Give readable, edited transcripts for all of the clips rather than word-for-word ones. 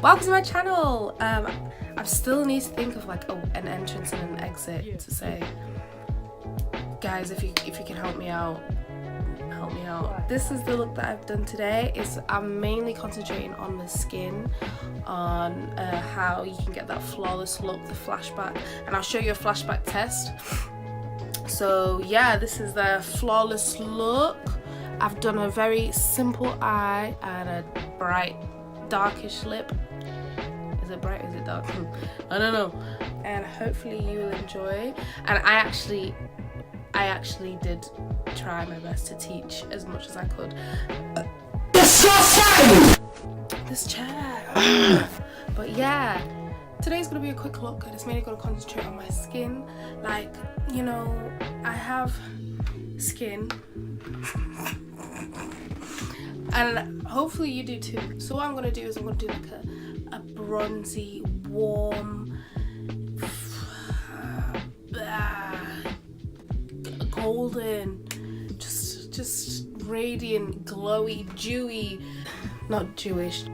welcome to my channel. I still need to think of like an entrance and an exit to say. Guys, if you can help me out, help me out. This is the look that I've done today. I'm mainly concentrating on the skin, on how you can get that flawless look, the flashback, and I'll show you a flashback test. So yeah, this is the flawless look. I've done a very simple eye and a bright darkish lip. Is it bright or is it dark? I don't know. And hopefully you will enjoy. And I actually did try my best to teach as much as I could. It's so funny! This chair. But yeah, today's gonna be a quick look and it's mainly gonna concentrate on my skin. Like, you know, I have skin. And hopefully you do too. So what I'm gonna do is I'm gonna do like a bronzy, warm, golden, just radiant, glowy, dewy, not Jewish.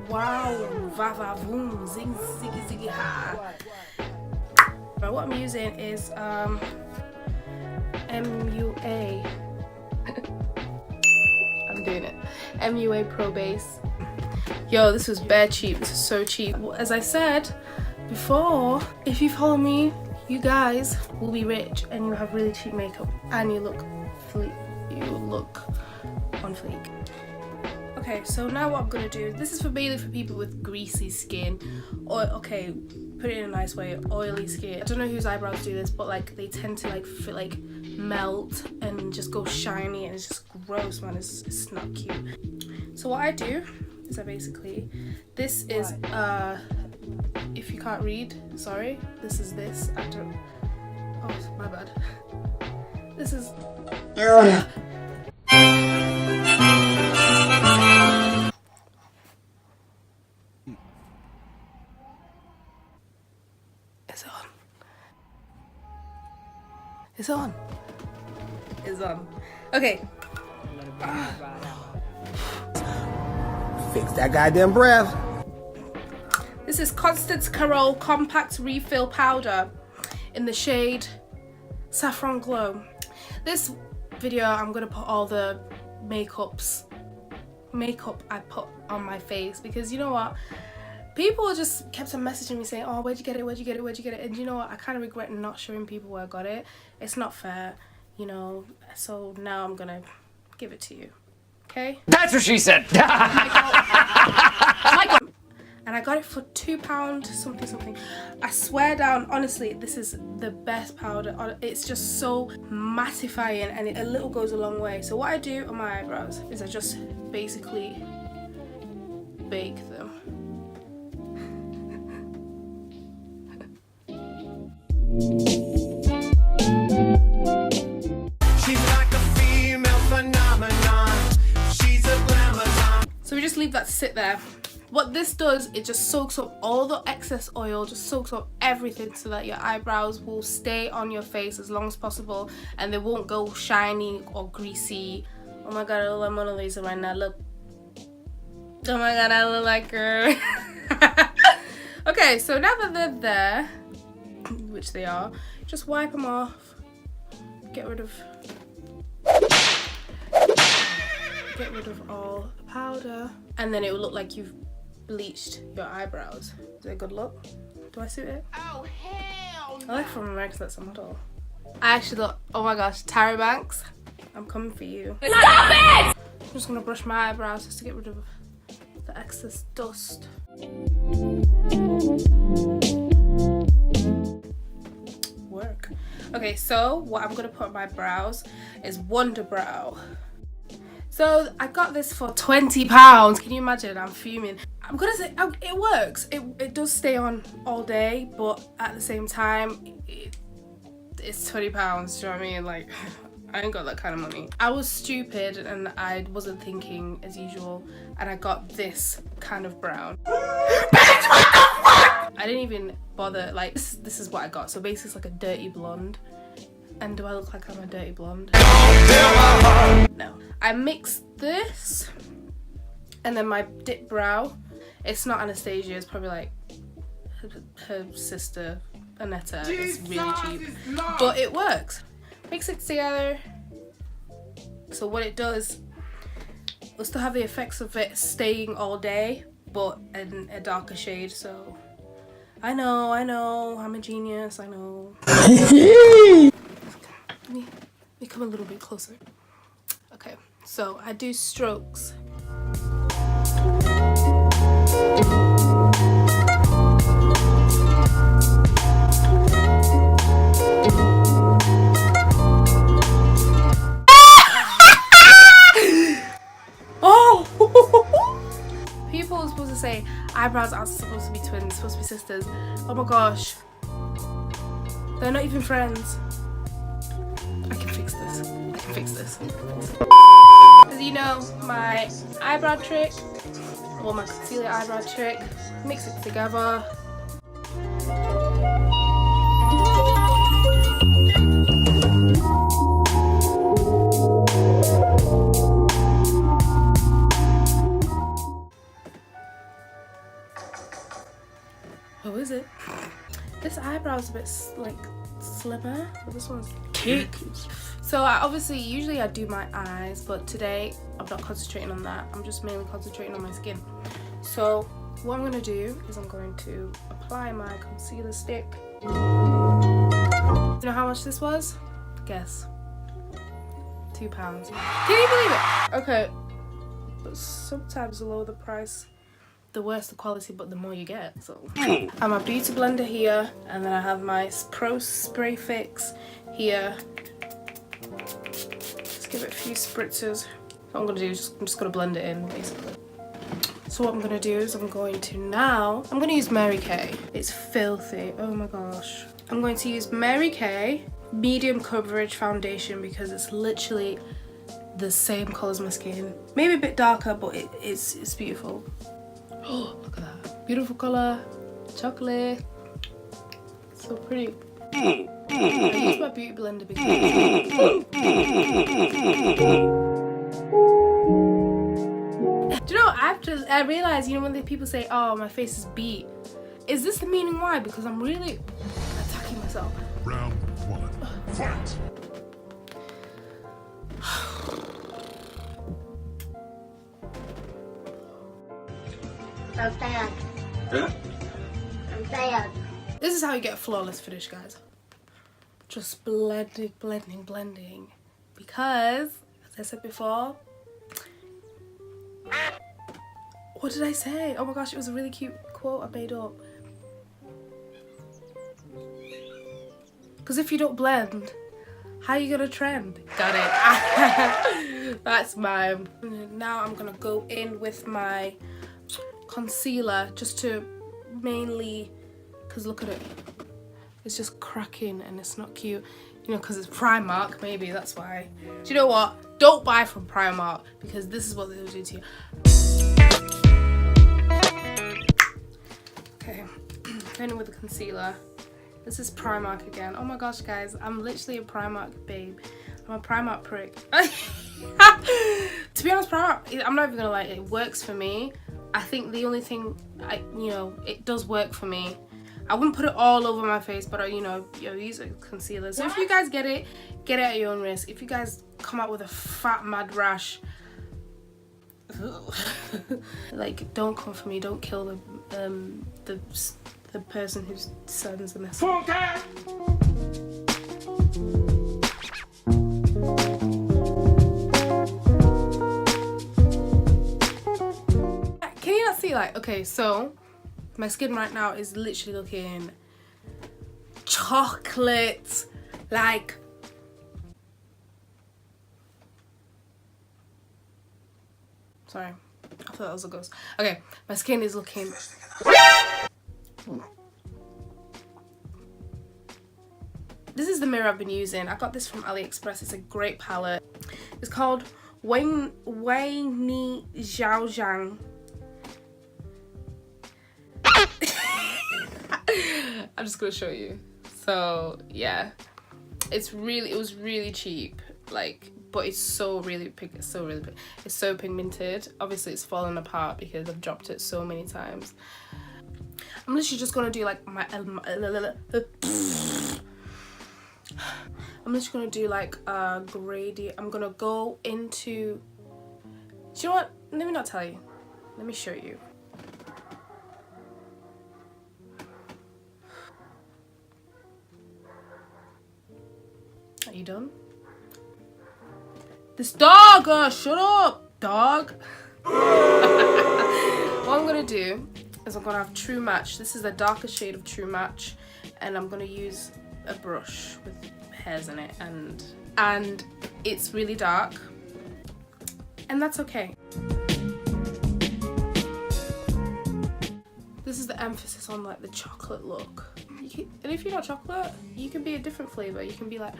Wow, va va voom, zing ziggy ziggy ha. But what I'm using is MUA. I'm doing it. MUA Pro Base. Yo, this was bare cheap. This is so cheap. As I said before, if you follow me, you guys will be rich and you have really cheap makeup and you look on fleek. Okay, so now what I'm gonna do, this is mainly for people with greasy skin, or okay, put it in a nice way, oily skin. I don't know whose eyebrows do this, but like they tend to like melt and just go shiny and it's just gross, man. It's not cute. So what I do is this is if you can't read, sorry, this is this. Oh, my bad. This is It's on. It's on. Okay. Fix that goddamn breath. This is Constance Carole Compact Refill Powder in the shade Saffron Glow. This video, I'm gonna put all the makeup I put on my face because you know what? People just kept on messaging me saying, oh, where'd you get it, where'd you get it, where'd you get it? And you know what, I kind of regret not showing people where I got it. It's not fair, you know, so now I'm gonna give it to you, okay? That's what she said! And I got it for £2 something. I swear down, honestly, this is the best powder. It's just so mattifying and a little goes a long way. So what I do on my eyebrows is I just basically bake them. So we just leave that to sit there. What this does, it just soaks up all the excess oil, just soaks up everything so that your eyebrows will stay on your face as long as possible and they won't go shiny or greasy. Oh my god, I look like Mona Lisa right now, look. Oh my god, I look like her. Okay, so now that they're there, which they are, just wipe them off, get rid of all the powder, and then it will look like you've bleached your eyebrows. Is it a good look? Do I suit it? Oh hell no. I like from American Next Top Model. I actually look, oh my gosh, Tyra Banks, I'm coming for you. Stop it! I'm just gonna brush my eyebrows just to get rid of the excess dust. Work. Okay, so what I'm gonna put on my brows is Wonder Brow. So I got this for £20. Can you imagine? I'm fuming. I'm gonna say it works. It does stay on all day, but at the same time, it's £20. Do you know what I mean? Like, I ain't got that kind of money. I was stupid and I wasn't thinking as usual, and I got this kind of brown. I didn't even bother. Like, this is what I got. So basically, it's like a dirty blonde. And do I look like I'm a dirty blonde? No. I mixed this and then my dip brow It's not Anastasia, it's probably like her sister Aneta. It's really cheap, but it works. Mix it together. So what it does, will still have the effects of it staying all day, but in a darker shade. So I know, I'm a genius, I know. Let me come a little bit closer. Okay, so I do strokes. People are supposed to say eyebrows aren't supposed to be twins, supposed to be sisters. Oh my gosh. They're not even friends. I can fix this. As you know, my eyebrow trick, or my concealer eyebrow trick, mix it together. What is it? This eyebrow is a bit like slimmer. This one's thick. So usually I do my eyes, but today I'm not concentrating on that. I'm just mainly concentrating on my skin. So what I'm gonna do is I'm going to apply my concealer stick. You know how much this was? Guess. £2. Can you believe it? Okay. But sometimes the lower the price, the worse the quality, but the more you get. So I have my beauty blender here, and then I have my Pro Spray Fix here. Let's give it a few spritzers. What I'm gonna do is I'm just gonna blend it in basically. So what I'm gonna do is I'm gonna use Mary Kay. It's filthy, oh my gosh. I'm going to use Mary Kay medium coverage foundation because it's literally the same colour as my skin. Maybe a bit darker, but it's beautiful. Oh, look at that. Beautiful colour. Chocolate. So pretty. I use my beauty blender because do you know, I realised, you know, when the people say, oh, my face is beat, is this the meaning why? Because I'm really attacking myself. Round 1. Fight! I'm tired. I'm tired. This is how you get a flawless finish, guys. Just blending. Because, as I said before, what did I say? Oh my gosh, it was a really cute quote I made up. Because if you don't blend, how are you gonna trend? Got it. That's mine. Now I'm gonna go in with my concealer just to mainly, because look at it, it's just cracking and it's not cute, you know, because it's Primark, maybe that's why. Do you know what, don't buy from Primark because this is what they'll do to you. Okay, going in with the concealer. This is Primark again. Oh my gosh, guys, I'm literally a Primark babe. I'm a Primark prick. To be honest, Primark, I'm not even gonna lie, it works for me. I think the only thing, it does work for me. I wouldn't put it all over my face, but use a concealer. So if you guys get it at your own risk. If you guys come out with a fat mad rash, like, don't come for me. Don't kill the person who sends the message. Can you not see, like, okay, so my skin right now is literally looking chocolate, like, sorry, I thought that was a ghost. Okay, my skin is looking This is the mirror I've been using. I got this from AliExpress. It's a great palette. It's called Wei Ni Zhao Zhang. I'm just gonna show you. So yeah, it was really cheap, like but it's so really pink. It's so really pink. It's so pigmented. Obviously it's fallen apart because I've dropped it so many times. I'm literally just gonna do like my I'm just gonna do like a gradient. I'm gonna go into, do you know what, let me not tell you, let me show you. Are you done? This dog, shut up, dog. What I'm gonna do is I'm gonna have True Match. This is the darker shade of True Match, and I'm gonna use a brush with hairs in it, and it's really dark, and that's okay. This is the emphasis on like the chocolate look. And if you're not chocolate, you can be a different flavor. You can be like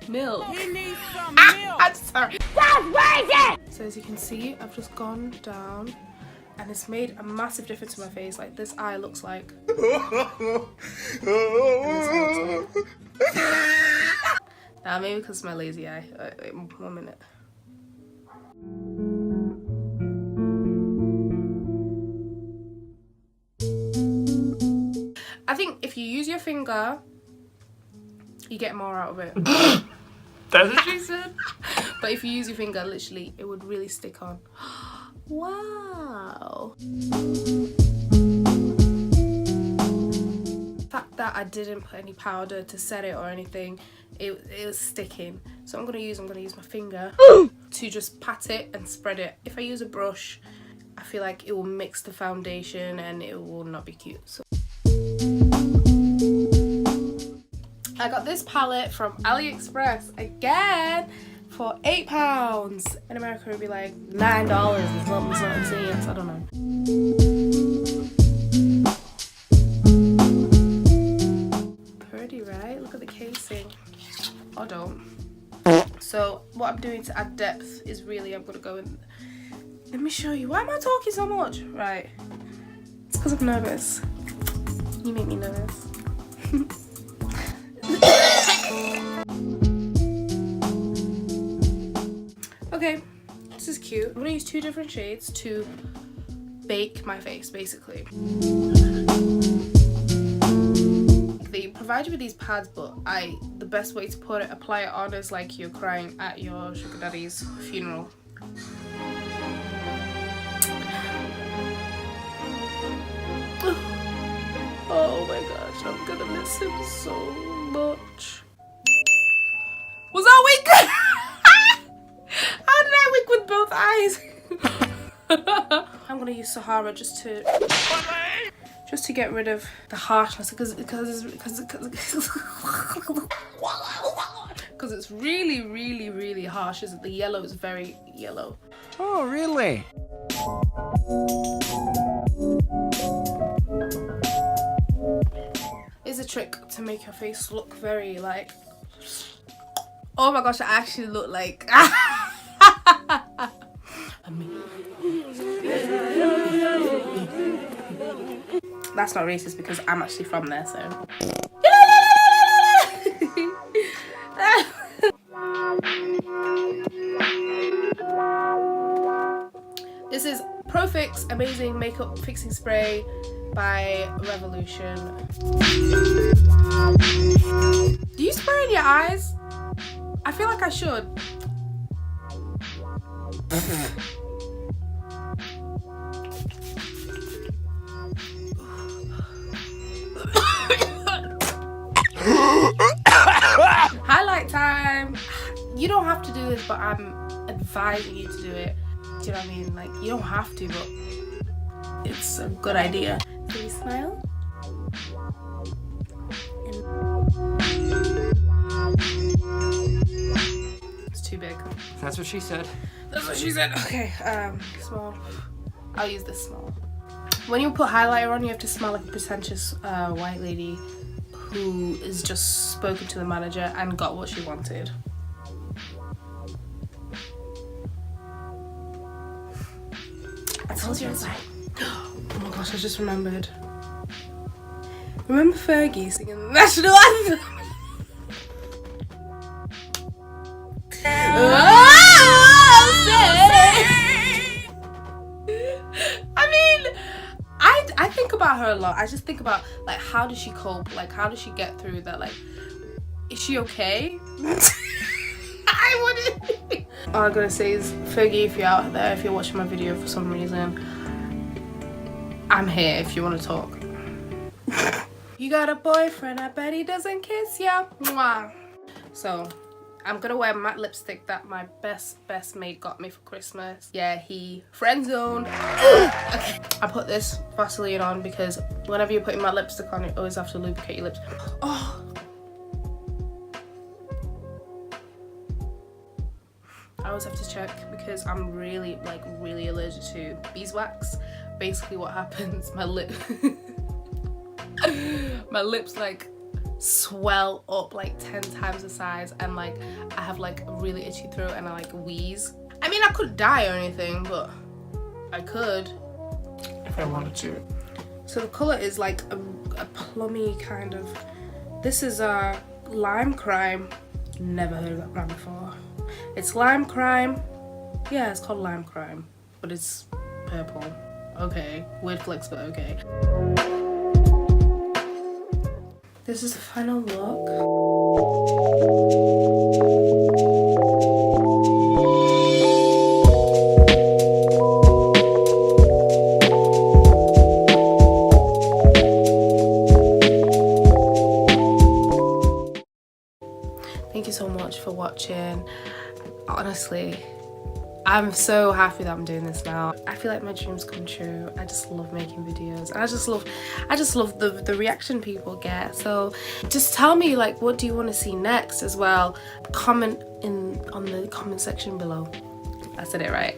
milk. He needs some milk. I'm sorry. That's crazy! So as you can see, I've just gone down, and it's made a massive difference in my face. Like this eye looks like. Now maybe because it's my lazy eye. Wait, 1 minute. I think if you use your finger, you get more out of it. That's what she said. But if you use your finger, literally, it would really stick on. Wow. The fact that I didn't put any powder to set it or anything, it was sticking. So I'm gonna use my finger to just pat it and spread it. If I use a brush, I feel like it will mix the foundation and it will not be cute. So I got this palette from AliExpress again for £8. In America it would be like $9 and something cents. I don't know. Pretty, right? Look at the casing. Oh, don't. So what I'm doing to add depth is really, I'm gonna go in. Let me show you. Why am I talking so much? Right. It's because I'm nervous. You make me nervous. Okay, this is cute. I'm gonna use 2 different shades to bake my face, basically. They provide you with these pads, but the best way to apply it on is like you're crying at your sugar daddy's funeral. Oh my gosh, I'm gonna miss him so much. Was that weak? How did I wink with both eyes? I'm gonna use Sahara just to get rid of the harshness because it's really harsh. The yellow is very yellow. Oh, really? Is a trick to make your face look very like. Oh my gosh, I actually look like. That's not racist because I'm actually from there, so. This is Profix Amazing Makeup Fixing Spray by Revolution. Do you spray in your eyes? I feel like I should. Highlight time. You don't have to do this, but I'm advising you to do it. Do you know what I mean? Like, you don't have to, but it's a good idea. Can you smile? It's too big. That's what she said. That's what she said. Okay, small. I'll use this small. When you put highlighter on, you have to smell like a pretentious white lady who is just spoken to the manager and got what she wanted. I told you I was like, oh my gosh, I just remembered. Remember Fergie singing the national anthem? about her a lot. I just think about like, how does she cope? Like, how does she get through that? Like, is she okay? I wouldn't. All I'm gonna say is, Fergie, if you're out there, if you're watching my video for some reason, I'm here if you want to talk. You got a boyfriend, I bet he doesn't kiss ya. Mwah. So I'm gonna wear matte lipstick that my best mate got me for Christmas. Yeah, he friend zoned. Okay. I put this Vaseline on because whenever you're putting matte lipstick on, you always have to lubricate your lips. Oh. I always have to check because I'm really allergic to beeswax. Basically what happens, my lips like swell up like 10 times the size, and like I have like a really itchy throat and I like wheeze. I mean, I could die or anything, but I could if I wanted to. So the color is like a plummy kind of. This is a Lime Crime. Never heard of that brand before. It's Lime Crime. Yeah, it's called Lime Crime, but it's purple. Okay, weird flex, but okay. This is the final look. Thank you so much for watching. Honestly, I'm so happy that I'm doing this now. I feel like my dreams come true. I just love making videos, and I just love the reaction people get. So just tell me, like, what do you want to see next as well? Comment on the comment section below. I said it right.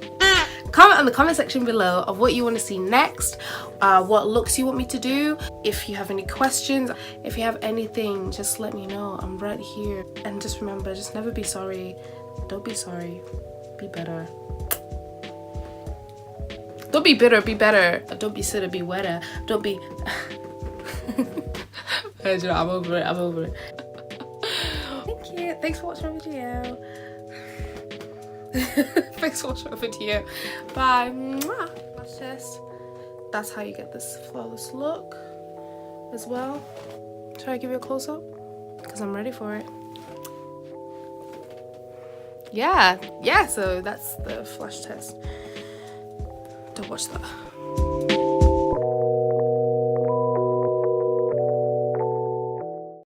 Comment on the comment section below of what you want to see next, what looks you want me to do. If you have any questions, if you have anything, just let me know. I'm right here. And just remember, just never be sorry. Don't be sorry. Be better. Don't be bitter, be better. Don't be sitter, be wetter. Don't be... I'm over it. Thank you. Thanks for watching my video. Thanks for watching my video. Bye. Mwah. That's just... That's how you get this flawless look as well. Should I give you a close-up? Because I'm ready for it. Yeah, so that's the flash test. Don't watch that.